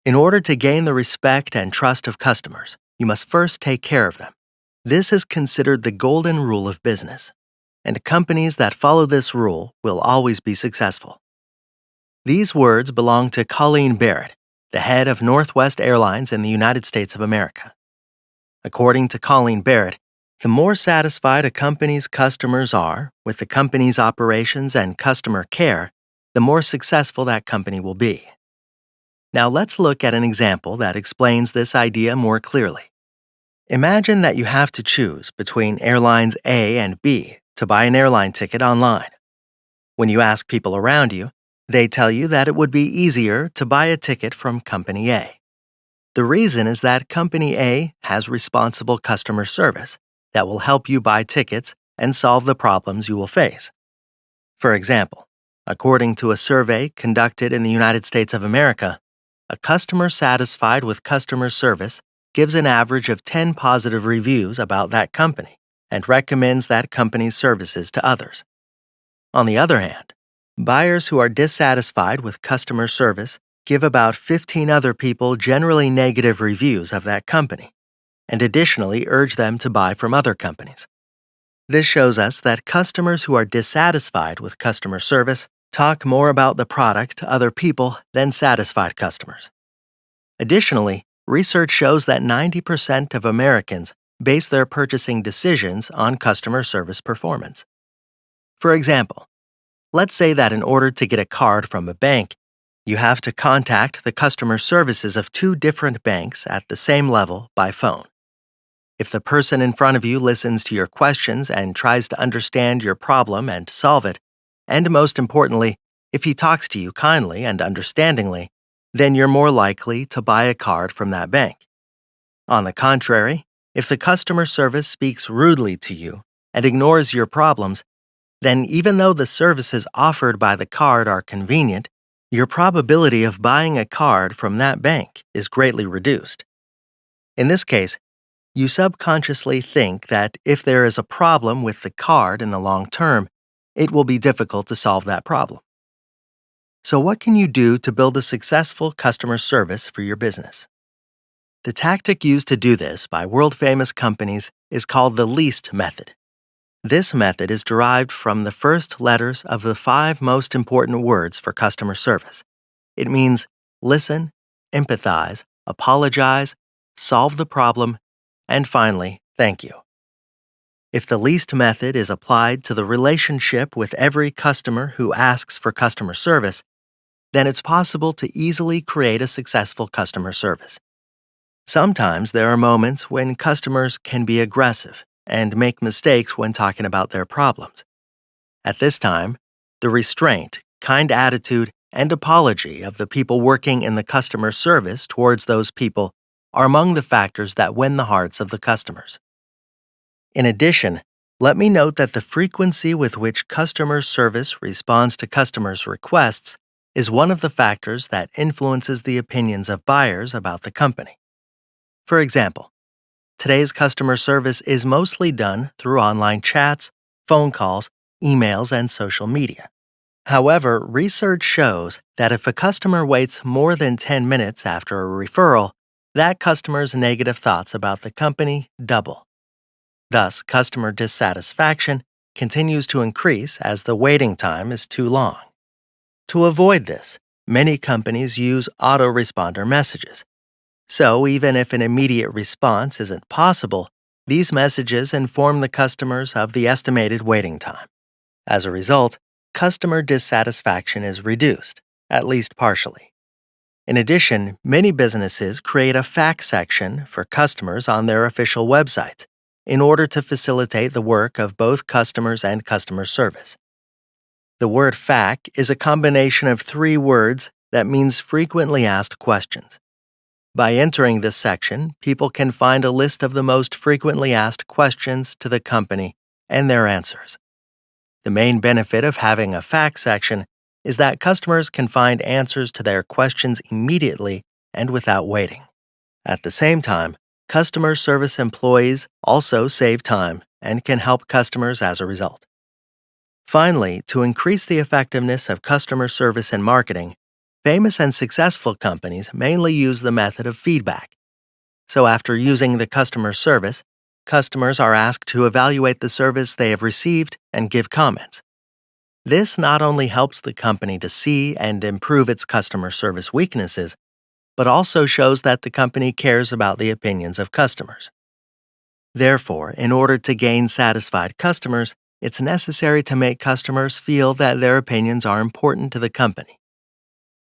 In order to gain the respect and trust of customers, you must first take care of them. This is considered the golden rule of business, and companies that follow this rule will always be successful. These words belong to Colleen Barrett, the head of Northwest Airlines in the United States of America. According to Colleen Barrett, the more satisfied a company's customers are with the company's operations and customer care, the more successful that company will be. Now let's look at an example that explains this idea more clearly. Imagine that you have to choose between airlines A and B to buy an airline ticket online. When you ask people around you, they tell you that it would be easier to buy a ticket from Company A. The reason is that Company A has responsible customer service that will help you buy tickets and solve the problems you will face. For example, according to a survey conducted in the United States of America, a customer satisfied with customer service gives an average of 10 positive reviews about that company and recommends that company's services to others. On the other hand, buyers who are dissatisfied with customer service give about 15 other people generally negative reviews of that company, and additionally urge them to buy from other companies. This shows us that customers who are dissatisfied with customer service talk more about the product to other people than satisfied customers. Additionally, research shows that 90% of Americans base their purchasing decisions on customer service performance. For example, let's say that in order to get a card from a bank, you have to contact the customer services of two different banks at the same level by phone. If the person in front of you listens to your questions and tries to understand your problem and solve it, and most importantly, if he talks to you kindly and understandingly, then you're more likely to buy a card from that bank. On the contrary, if the customer service speaks rudely to you and ignores your problems, then even though the services offered by the card are convenient, your probability of buying a card from that bank is greatly reduced. In this case, you subconsciously think that if there is a problem with the card in the long term, it will be difficult to solve that problem. So what can you do to build a successful customer service for your business? The tactic used to do this by world-famous companies is called the least method. This method is derived from the first letters of the 5 most important words for customer service. It means listen, empathize, apologize, solve the problem, and finally, thank you. If the least method is applied to the relationship with every customer who asks for customer service, then it's possible to easily create a successful customer service. Sometimes there are moments when customers can be aggressive and make mistakes when talking about their problems. At this time, the restraint, kind attitude, and apology of the people working in the customer service towards those people are among the factors that win the hearts of the customers. In addition, let me note that the frequency with which customer service responds to customers' requests is one of the factors that influences the opinions of buyers about the company. For example, today's customer service is mostly done through online chats, phone calls, emails, and social media. However, research shows that if a customer waits more than 10 minutes after a referral, that customer's negative thoughts about the company double. Thus, customer dissatisfaction continues to increase as the waiting time is too long. To avoid this, many companies use autoresponder messages. So even if an immediate response isn't possible, these messages inform the customers of the estimated waiting time. As a result, customer dissatisfaction is reduced, at least partially. In addition, many businesses create a fax section for customers on their official websites in order to facilitate the work of both customers and customer service. The word FAQ is a combination of 3 words that means frequently asked questions. By entering this section, people can find a list of the most frequently asked questions to the company and their answers. The main benefit of having a fax section is that customers can find answers to their questions immediately and without waiting. At the same time, customer service employees also save time and can help customers as a result. Finally, to increase the effectiveness of customer service and marketing, famous and successful companies mainly use the method of feedback. So, after using the customer service, customers are asked to evaluate the service they have received and give comments. This not only helps the company to see and improve its customer service weaknesses, but also shows that the company cares about the opinions of customers. Therefore, in order to gain satisfied customers, it's necessary to make customers feel that their opinions are important to the company.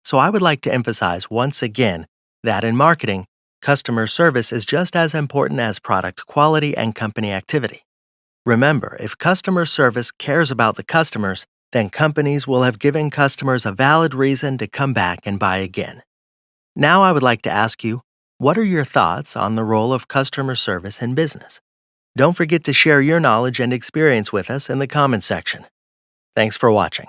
So I would like to emphasize once again that in marketing, customer service is just as important as product quality and company activity. Remember, if customer service cares about the customers, then companies will have given customers a valid reason to come back and buy again. Now I would like to ask you, what are your thoughts on the role of customer service in business? Don't forget to share your knowledge and experience with us in the comments section. Thanks for watching.